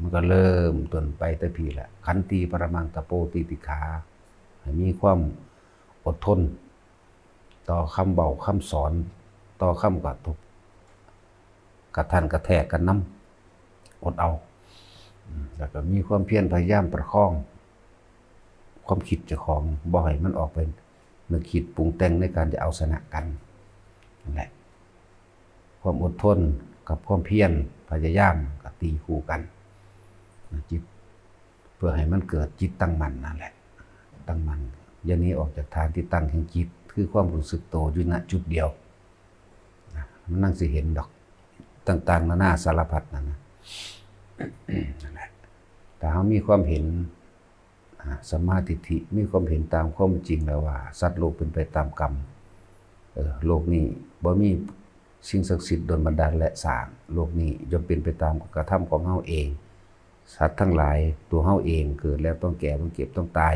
มันก็เริ่มต้นไปแต่พีแหละขันติปรมังตโปติติขาให้มีความอดทนต่อคำเบาคำสอนต่อคำกระทบกระทันกระแทกกันน้ำอดเอาแล้วก็มีความเพียรพยายามประคองความคิดเจ้าของบ่ให้มันออกเป็นนึกคิดปรุงแต่งในการจะเอาชนะกันนั่นแหละความอดทนกับความเพียรพยายามก็ตีคู่กันจิตเพื่อให้มันเกิดจิตตั้งมั่นนั่นแหละตั้งมั่นอย่าหนีออกจากฐานที่ตั้งแห่งจิตคือความรู้สึกโตอยู่ณจุดเดียวมันนั่งสิเห็นดอกต่างๆนานาสารพัดนั่นนะนั่นแหละแต่เขามีความเห็นสัมมาทิฏฐิมีความเห็นตามความจริงแล้วว่าสัตว์โลกเป็นไปตามกรรมโลกนี้บ่มีสิ่งศักดิ์สิทธิ์ดลบันดาลและสร้างโลกนี้ย่อมเป็นไปตามกระทำของเฮาเองสัตว์ทั้งหลายตัวเฮาเองเกิดแล้วต้องแก่ต้องเก็บต้องตาย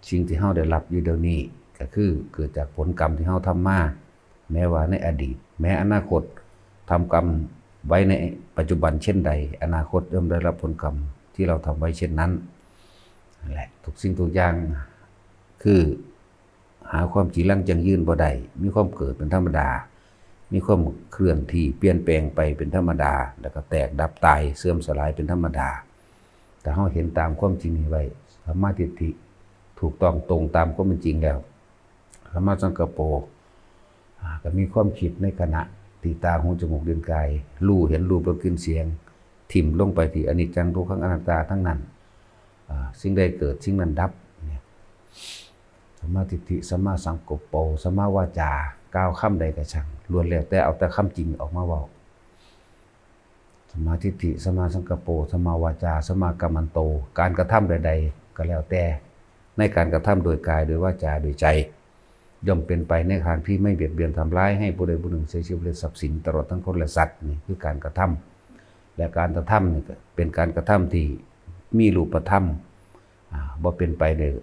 สิ่งที่เฮาได้รับอยู่เดี๋ยวนี้ก็คือเกิดจากผลกรรมที่เฮาทำมาแม้ว่าในอดีตแม้อนาคตทำกรรมไว้ในปัจจุบันเช่นใดอนาคตย่อมได้รับผลกรรมที่เราทำไว้เช่นนั้นนั่นแหละทุกสิ่งทุกอย่างคือหาความจีรังจังยืนบ่ได้มีความเกิดเป็นธรรมดามีความเคลื่อนที่เปลี่ยนแปลงไปเป็นธรรมดาแล้วก็แตกดับตายเสื่อมสลายเป็นธรรมดาแต่เราเห็นตามความจริงนี้ไว้สัมมาทิฏฐิถูกต้องตรงตามความเป็นจริงแล้วสัมมาสังกัปโปก็มีความคิดในขณะที่ตาหูจมูกลิ้นกายรู้เห็นรูปรสกลิ่นเสียงถิ่มลงไปที่อนิจจังทุกขังอนัตตาทั้งนั้นสิ่งใดเกิดสิ่งนั้นดับสัมมาทิฏฐิสัมมาสังกัปโปสัมมาวาจากล่าวคำใดก็ช่างล้วนแล้วแต่เอาแต่คำจริงออกมาเว้าสัมมาทิฏฐิสัมมาสังกัปโปสัมมาวาจาสัมมากัมมันโตการกระทำใดๆก็แล้วแต่ในการกระทำโดยกายโดยวาจาโดยใจย่อมเป็นไปในทางที่ไม่เบียดเบียนทำร้ายให้ผู้ใดผู้หนึ่งเสียชีวิตหรือทรัพย์สินตลอดทั้งคนและสัตว์นี่คือการกระทำและการกระทำนี่เป็นการกระทำที่มีรูปธรรมบ่เป็นไปเลย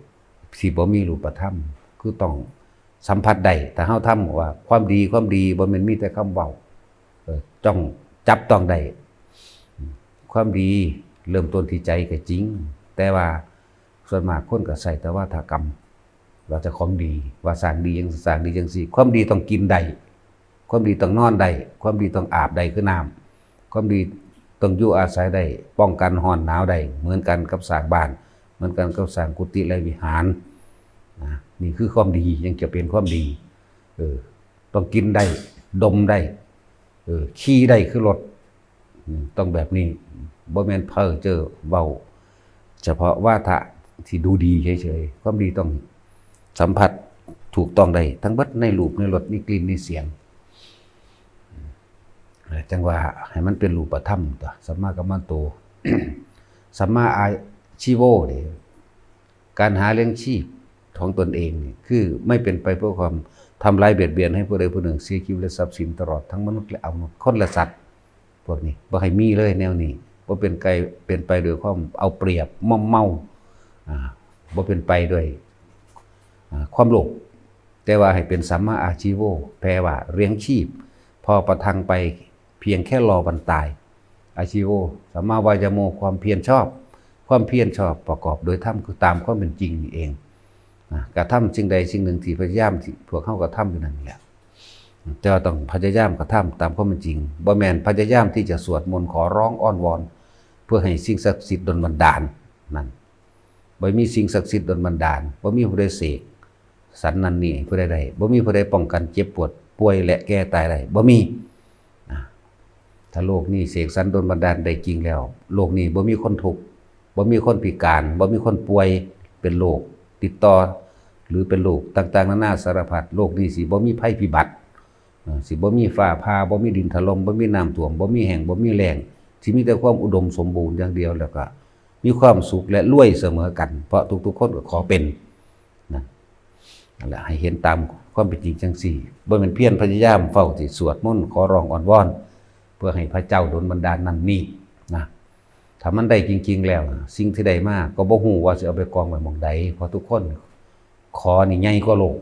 ที่บ่มีรูปธรรมคือต้องสัมผัสได้แต่เฮาทำว่าความดีบ่แม่นมีแต่คำเว้าจ้องจับต้องได้ความดีเริ่มต้นที่ใจก็จริงแต่ว่าส่วนมากคนก็ใส่แต่ว่าถ้ากรรมว่าจะของดีว่าสร้างดีจังซี่ความดีต้องกินได้ความดีต้องนอนได้ความดีต้องอาบได้คือน้ำความดีต้องอยู่อาศัยได้ป้องกันร้อนหนาวได้เหมือนกันกับสร้างบ้านเหมือนกันกับสร้างกุฏิและวิหารนี่คือความดียังจะเป็นความดีต้องกินได้ดมได้ขี่ได้คือรถต้องแบบนี้บ่แม่นเพ้อเจ้อเว้าเฉพาะวาทะที่ดูดีเฉยๆความดีต้องสัมผัสถูกต้องได้ทั้งเบิดในรูปในรสในกลิ่นในเสียงจังว่าให้มันเป็นรูปธรรมตัวสัมมากัมมันโต สัมมาอาชีโวนี่การหาเลี้ยงชีพของตนเองนี่คือไม่เป็นไปเพื่อความทำลายเบียดเบียนให้ผู้ใดผู้หนึ่งเสียชีวิตและทรัพย์สินตลอดทั้งมนุษย์และอมนุษย์คนและสัตว์พวกนี้บ่ให้มีเลยแนวนี้บ่เป็นไปโดยความเอาเปรียบม่อมเมาบ่เป็นไปด้วยความโลภแต่ว่าให้เป็นสัมมาอาชีโวแปลว่าเลี้ยงชีพพอประทังไปเพียงแค่รอวันตายอาชีโวสัมมาวายโมความเพียรชอบความเพียรชอบประกอบโดยธรรมคือตามความเป็นจริงนี่เองกระทำสิ่งใดสิ่งหนึ่งที่พยายามที่พวกเขากระทำอยู่นั่นแหละจะต้องพยายามกระทำตามความเป็นจริงบ่แม่นพยายามที่จะสวดมนต์ขอร้องอ้อนวอนเพื่อให้สิ่งศักดิ์สิทธิ์ดลบันดาลนั่นบ่มีสิ่งศักดิ์สิทธิ์ดลบันดาลบ่มีผู้ใดเสกสันนันนี่ผู้ใดได้บ่มีผู้ใดป้องกันเจ็บปวดป่วยและแก่ตายได้บ่มีถ้าโลกนี้เสกสรรดลบันดาลได้จริงแล้วโลกนี้บ่มีคนทุกข์บ่มีคนพิการบ่มีคนป่วยเป็นโรคติดต่อหรือเป็นโรคต่างๆนานาสารพัดโลกนี้สิบ่มีภัยพิบัติสิบ่มีฟ้าผ่าบ่มีดินถล่มบ่มีน้ำท่วมบ่มีแห้งบ่มีแล้งสิมีแต่ความอุดมสมบูรณ์อย่างเดียวแล้วก็มีความสุขและรวยเสมอกันเพราะทุกๆคนก็ขอเป็นนั่นแหละให้เห็นตามความเป็นจริงจังซี่บ่แม่นเพียรพยายามเฝ้าที่สวดมนต์ขอร้องอ้อนวอนเพื่อให้พระเจ้าดลบันดาลนั่นนี่นะถ้ามันได้จริงๆแล้วสิ่งที่ได้มาก็บ่ฮู้ว่าสิเอาไปกองไว้หม้องใดเพราะทุกคนขอนี่ใหญ่กว่าโลก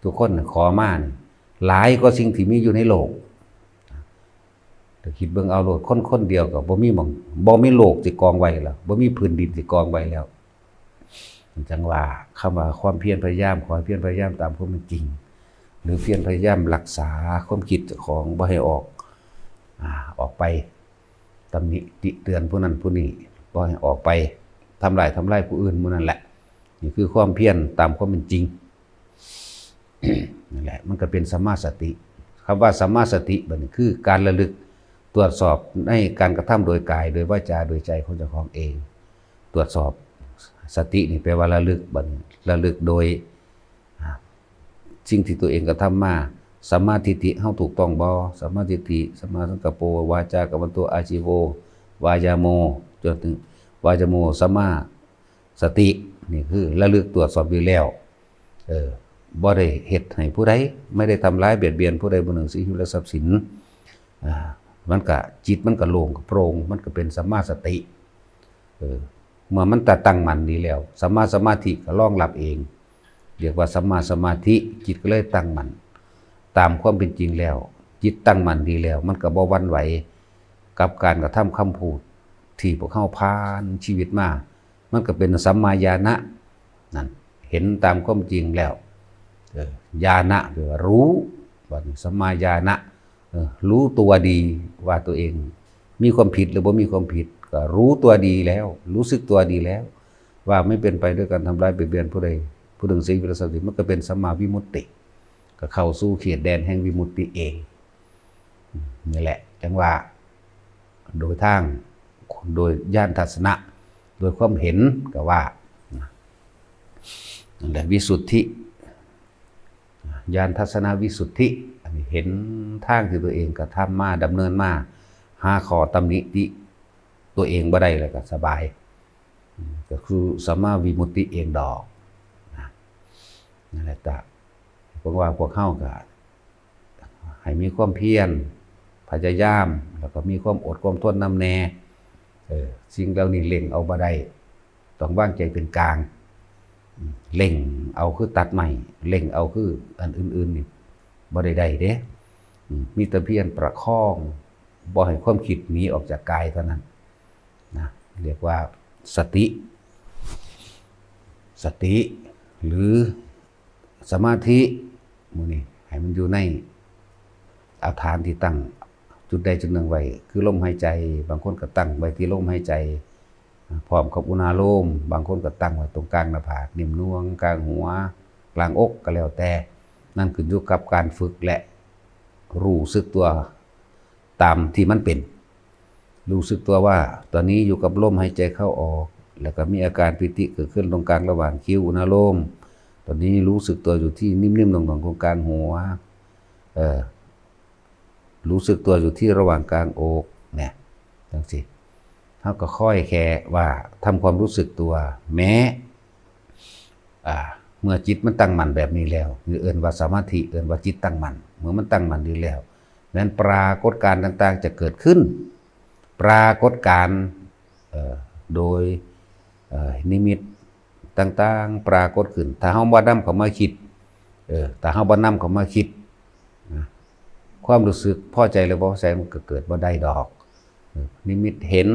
ทุกคนขอมานี่หลายกว่าสิ่งที่มีอยู่ในโลก ถ้าคิดเบิ่งเอาโลดคนเดียวก็บ่มีหม้องบ่มีโลกสิกองไว้แล้วบ่มีพื้นดินสิกองไว้แล้วจังว่าคำว่าความเพียรพยายามขอให้เพียรพยายามตามความเป็นจริงหรือเพียรพยายามรักษาความคิดของบ่ให้ออกไปตำหนิติเตือนผู้นั้นผู้นี้บ่ให้ออกไปทำลายผู้อื่นมื้อนั้นแหละนี่คือความเพียรตามความเป็นจริง นั่นแหละมันก็เป็นสัมมาสติคำว่าสัมมาสติบัดนี้คือการระลึกตรวจสอบในการกระทำโดยกายโดยวาจาโดยใจของเจ้าของเองตรวจสอบสตินี่แปลว่าระลึกบัดนี้ระลึกโดยสิ่งที่ตัวเองกระทำมาสัมมาทิฏฐิเฮาถูกต้องบ่สัมมาทิฏฐิสัมมาสังกัปโปวาจากัมมันโตอาชีโววายาโมจนถึงวายาโมสัมมาสตินี่คือระลึกตรวจสอบอยู่แล้วบ่ได้เฮ็ดให้ผู้ใดไม่ได้ทำร้ายเบียดเบียนผู้ใดบ่หนึ่งชีวิตและทรัพย์สินมันก็จิตมันก็โล่งก็โปร่งมันก็เป็นสัมมาสติเมื่อมันตั้งมั่นดีแล้วสัมมาสมาธิก็รองรับเองเรียกว่าสัมมาสมาธิจิตก็เลยตั้งมั่นตามความเป็นจริงแล้วจิตตั้งมั่นดีแล้วมันก็บ่หวั่นไหวกับการกระทำคำพูดที่พวกเขาผ่านชีวิตมามันก็เป็นสัมมาญาณะนั่นเห็นตามความจริงแล้วญาณะแปลว่ารู้ว่าสัมมาญาณะรู้ตัวดีว่าตัวเองมีความผิดหรือบ่มีความผิดก็รู้ตัวดีแล้วรู้สึกตัวดีแล้วว่าไม่เป็นไปด้วยการทำร้ายเบียดเบียนผู้ใดผู้หนึ่งสิ่งประเสริฐมันก็เป็นสัมมาวิมุตติก็เข้าสู่เขตแดนแห่งวิมุตติเองนี่แหละจังว่าโดยทางโดยญาณทัศนะโดยความเห็นก็ว่านั่นแหละวิสุทธิญาณทัศนวิสุทธิอันนี้เห็นทางที่ตัวเองกระทำมาดำเนินมาหาข้อตำหนิติตัวเองบ่ได้เลยก็สบายก็คือสัมมาวิมุตติเองดอกนั่นแหละแต่พวกว่าพวกเข้าก็ให้มีความเพียรพยายามแล้วก็มีความอดความทนนำแน่สิ่งเหล่านี้เล็งเอาบ่ได้ต้องวางใจเป็นกลางเล่งเอาคือตัดใหม่เล่งเอาคืออันอื่นๆนี่บ่ได้เด้มีแต่เพียรประคองบ่ให้ความคิดหนีออกจากกายเท่านั้นนะเรียกว่าสติหรือสมาธิมื้อนี้ให้มันอยู่ในอาฐานที่ตั้งจุดใดจุดหนึ่งไว้คือลมหายใจบางคนก็ตั้งไว้ที่ลมหายใจพร้อมกับอุณาโลมบางคนก็ตั้งไว้ตรงกลางหน้าผากนิ่มนวลกลางหัวกลางอกก็แล้วแต่นั่นขึ้นอยู่กับการฝึกและรู้สึกตัวตามที่มันเป็นรู้สึกตัวว่าตอนนี้อยู่กับลมหายใจเข้าออกแล้วก็มีอาการปิติเกิดขึ้นตรงกลางระหว่างคิ้วอุณาโลมตอนนี้รู้สึกตัวอยู่ที่นิ่มๆตรงตรงกลางหัวรู้สึกตัวอยู่ที่ระหว่างกลางอกเนี่ยจังสิเท่าก็ค่อยแค่ว่าทำความรู้สึกตัวแม้เมื่อจิตมันตั้งมั่นแบบนี้แล้วเอิ้นว่าสมาธิเอิ้นว่าจิตตั้งมั่นเมื่อมันตั้งมั่นดีแล้วนั้นปรากฏการณ์ต่างๆจะเกิดขึ้นปรากฏการณ์โดยนิมิตต่างๆปรากฏขึ้นถ้าเฮาบ่นำเข้ามาคิดถ้าเฮาบ่นำเข้ามาคิดความรู้สึกพอใจหรือบ่พอใจมันก็เกิดบ่ได้ดอกนิมิตเห็น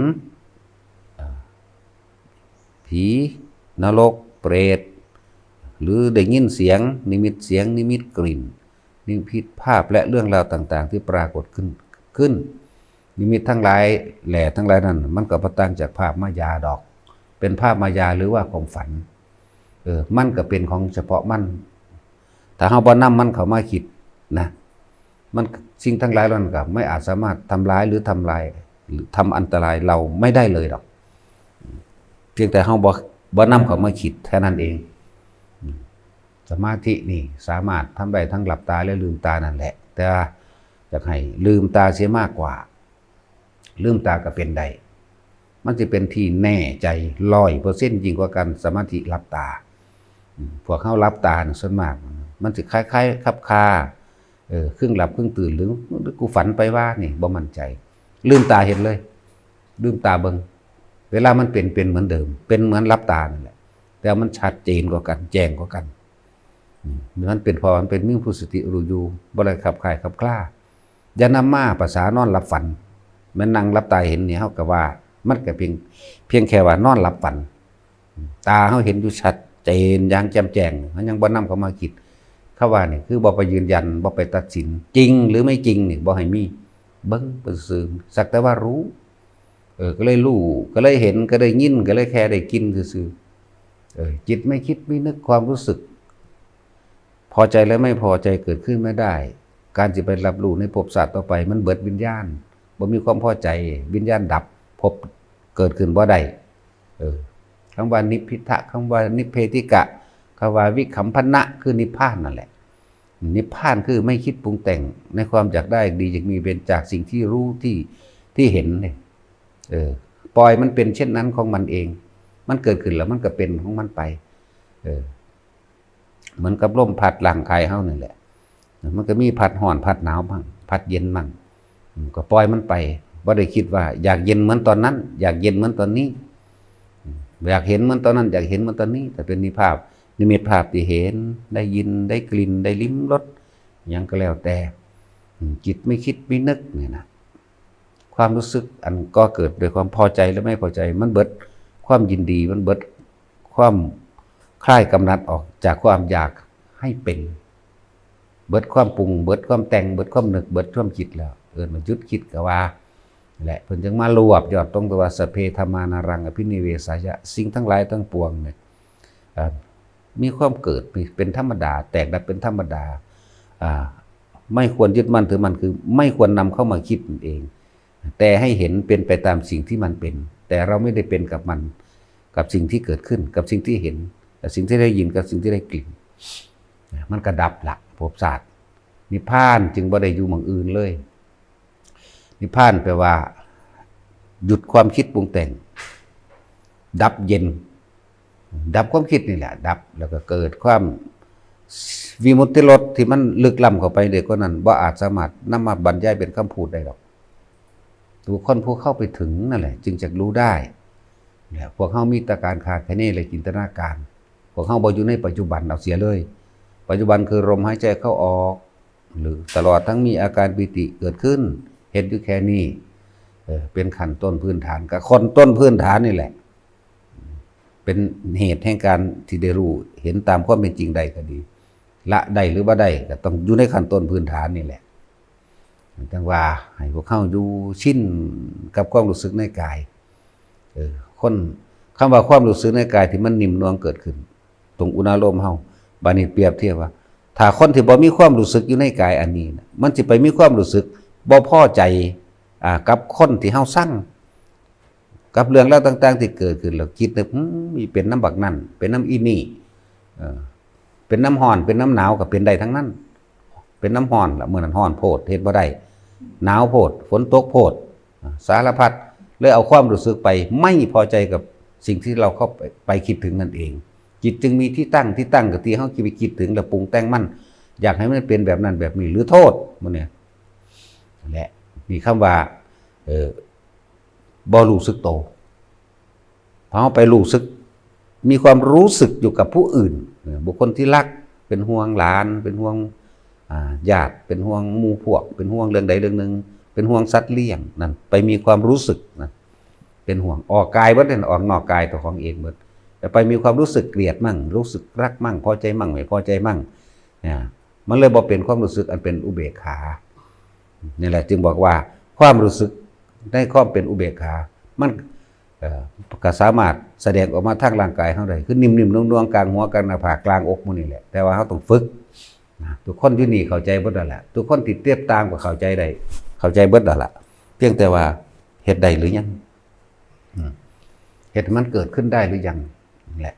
ผีนรกเปรตหรือได้ยินเสียงนิมิตเสียงนิมิตกลิ่นนิมิตภาพและเรื่องราวต่างๆที่ปรากฏขึ้นนิมิตทั้งหลายแหล่ทั้งหลายนั้นมันก็บ่ต่างจากภาพมายาดอกเป็นภาพมายาหรือว่าความฝันมันก็เป็นของเฉพาะมันถ้าเฮาบ่นำมันเข้ามาคิดนะมันสิ่งทั้งหลายนั้นก็ไม่อาจสามารถทำร้ายหรือทำลายหรือทำอันตรายเราไม่ได้เลยดอกเพียงแต่เฮาบ่นำเข้ามาคิดแค่นั้นเองสมาธินี่สามารถทำได้ทั้งหลับตาและลืมตานั่นแหละแต่อยากให้ลืมตาเสียมากกว่าลืมตาก็เป็นได้มันจะเป็นที่แน่ใจ100%ยิ่งกว่ากันสมาธิหลับตาพวกเขาหลับตาส่วนมากมันจะคล้ายๆคับคาครึ่งหลับครึ่งตื่นหรือกูฝันไปว่านี่บ่มั่นใจลืมตาเห็นเลยลืมตาเบิ่งเวลามันเป็นเหมือนเดิมเป็นเหมือนหลับตานั่นแหละแต่มันชัดเจนกว่ากันแจ้งกว่ากันมันเป็นพอมันเป็นมิ่งผู้สติรู้อยู่บ่ได้ขับคายขับคล้าอย่านำมาภาษานอนหลับฝัน มันนั่งรับตาเห็นนี่เฮาก็ว่ามันก็เพียงแค่ว่านอนหลับฝันตาเฮาเห็นอยู่ชัดเจนอย่างแจ่มแจ้งมันยังบ่นำเข้ามาคิดเขาว่านี่คือบ่ไปยืนยันบ่ไปตัดสินจริงหรือไม่จริงนี่บ่ให้มีเบิ่งซื่อสักแต่ว่ารู้ก็เลยรู้ก็เลยเห็นก็เลยยินก็เลยแค่ได้กินซื่อจิตไม่คิดไม่นึกความรู้สึกพอใจและไม่พอใจเกิดขึ้นไม่ได้การจะไปรับรู้ในภพชาติต่อไปมันเบิดวิญญาณบ่มีความพอใจวิญญาณดับภพเกิดขึ้นบ่ได้คำว่านิพพิทะคำว่านิเพธิกะคำว่าวิคัมพนะคือนิพพานนั่นแหละนิพพานคือไม่คิดปรุงแต่งในความอยากได้ดีอยากมีเป็นจากสิ่งที่รู้ที่เห็นเนี่ยปล่อยมันเป็นเช่นนั้นของมันเองมันเกิดขึ้นแล้วมันก็เป็นของมันไปเหมือนกับลมพัดร่างกายเฮานี่แหละมันก็มีพัดร้อนพัดหนาวบ้างพัดเย็นบ้างก็ปล่อยมันไปบ่ได้คิดว่าอยากเย็นเหมือนตอนนั้นอยากเย็นเหมือนตอนนี้อยากเห็นเหมือนตอนนั้นอยากเห็นเหมือนตอนนี้แต่เป็นนิมิตภาพที่เห็นได้ยินได้กลิ่นได้ลิ้มรสยังก็แล้วแต่จิตไม่คิดไม่นึกเนี่ยนะความรู้สึกอันก็เกิดโดยความพอใจและไม่พอใจมันเบิดความยินดีมันเบิดความคลายกำหนัดออกจากความอยากให้เป็นเบิดความปรุงเบิดความแต่งเบิดความนึกเบิดความคิดแล้วมันหยุดคิดก็ว่าแหละเพิ่นจึงมารวบยอดตรงตัวสัพเพธรรมานารังอภินิเวสายะสิ่งทั้งหลายทั้งปวงเนี่ยมีความเกิดเป็นธรรมดาแตกดับเป็นธรรมดาไม่ควรยึดมั่นถือมันคือไม่ควรนำเข้ามาคิดเองแต่ให้เห็นเป็นไปตามสิ่งที่มันเป็นแต่เราไม่ได้เป็นกับมันกับสิ่งที่เกิดขึ้นกับสิ่งที่เห็นกับสิ่งที่ได้ยินกับสิ่งที่ได้กลิ่นมันกระดับหลักภพชาตินิพพานจึงบ่ได้อยู่หม้องอื่นเลยนิพพานแปลว่าหยุดความคิดปรุงแต่งดับเย็นดับความคิดนี่แหละดับแล้วก็เกิดความวิมุตติรสที่มันลึกล้ำเข้าไปเด็กก็นั้นว่าอาจสามารถนำมาบรรยายเป็นคำพูดได้หรอกตัวคนผู้เข้าไปถึงนั่นแหละจึงจะรู้ได้เนี่ยพวกเขามีตาการขาดแค่นี้เลยจินตนาการพวกเขาบ่อยู่ในปัจจุบันเอาเสียเลยปัจจุบันคือลมหายใจเข้าออกหรือตลอดทั้งมีอาการปิติเกิดขึ้นเห็นอยู่แค่นี้เป็นขั้นต้นพื้นฐานกับคนต้นพื้นฐานนี่แหละเป็นเหตุแห่งการที่ได้รู้เห็นตามความเป็นจริงใดก็ดีละได้หรือว่าได้ก็ต้องอยู่ในขั้นต้นพื้นฐานนี่แหละจังว่าให้พวกเข้าอยู่ชินกับความรู้สึกในกายคนคำว่าความรู้สึกในกายที่มันนิ่มนวลเกิดขึ้นตรงอุณหภูมิเฮาบานี้เปรียบเทียบว่าถ้าคนที่บ่มีความรู้สึกอยู่ในกายอันนี้นะมันจะไปมีความรู้สึกบ่พอใจกับคนที่เฮาสั่งกับเรื่องราวต่างๆที่เกิดขึ้นแล้วคิดนึกมีเป็นน้ำบักนั่นเป็นน้ำอีนี่เป็นน้ำร้อนเป็นน้ำหนาวก็เป็นได้ทั้งนั้นเป็นน้ำร้อนละเมื่อนั้นร้อนโพดเฮ็ดบ่ได้หนาวโพดฝนตกโพดสารพัดเลยเอาความรู้สึกไปไม่พอใจกับสิ่งที่เราเข้าไปคิดถึงนั่นเองจิตจึงมีที่ตั้งกับที่เฮาไปคิดถึงแล้วปรุงแต่งมันอยากให้มันเป็นแบบนั้นแบบนี้หรือโทษมันเนี่ยแหละมีคำว่าบ่รู้สึกโตพอไปรู้สึกมีความรู้สึกอยู่กับผู้อื่นบุคคลที่รักเป็นห่วงหลานเป็นห่วงญาติเป็นห่วงหมู่พวกเป็นห่วงเรื่องใดเรื่องหนึ่งเป็นห่วงสัตว์เลี้ยงนั่นไปมีความรู้สึกนะเป็นห่วงออกกายเบิดออกนอกกายตัวของเองเบิดแต่ไปมีความรู้สึกเกลียดมั่งรู้สึกรักมั่งพอใจมั่งไม่พอใจมั่งเนี่ยมันเลยบอกเป็นความรู้สึกอันเป็นอุเบกขานี่แหละจึงบอกว่าความรู้สึกได้ความเป็นอุเบกขามันก็สามารถแสดงออกมาทางร่างกายเขาได้คือนิ่มๆนุ่งๆกลางหัวกลางหน้าผากกลางอกมันนี่แหละแต่ว่าเขาต้องฝึกทุกคนอยู่นี่เข้าใจเบิดแล้วแหละทุกคนติดเตียบตามก็เข้าใจได้เข้าใจเบิดแล้วล่ะเพียงแต่ว่าเหตุใดหรือยังเหตุมันเกิดขึ้นได้หรือยังแหละ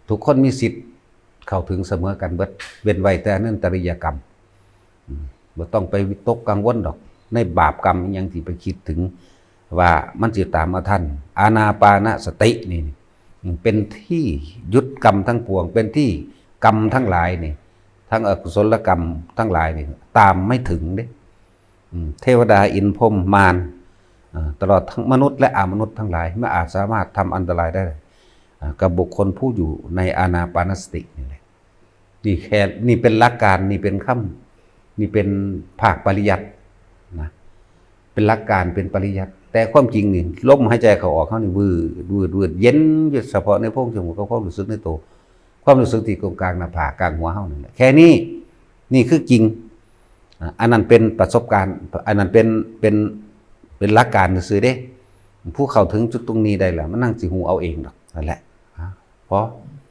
ทุกคนมีสิทธิ์เข้าถึงเสมอกันเบิดเว้นไว้แต่นั่นตริยกรรมบ่ต้องไปวิตกกังวลดอกในบาปกรรมยังที่ไปคิดถึงว่ามันจะตามมาทันอานาปานสตินี่เป็นที่ยุดกรรมทั้งปวงเป็นที่กรรมทั้งหลายนี่ทั้งอกุศลกรรมทั้งหลายนี่ตามไม่ถึงเด้เทวดาอินพรหมมารตลอดทั้งมนุษย์และอมนุษย์ทั้งหลายไม่อาจสามารถทำอันตรายได้กับบุคคลผู้อยู่ในอานาปานสตินี่แหละนี่เป็นหลักการนี่เป็นคำนี่เป็นภาคปริยัตินะ เป็นหลักการเป็นปริยัติแต่ความจริงนี่ลมหายใจเข้าออกเขานี่วืดวืดวืดเย็นอยู่เฉพาะในโพรงจมูกกับความรู้สึกในตัวความรู้สึกที่ตรงกลางหน้าผากกลางหัวเฮานี่แหละแค่นี้นี่คือจริงอันนั้นเป็นประสบการณ์อันนั้นเป็นหลักการซื่อๆเด้ผู้เข้าถึงจุดตรงนี้ได้แล้วมันนั่งสิฮู้เอาเองดอกนั่นแหละพอ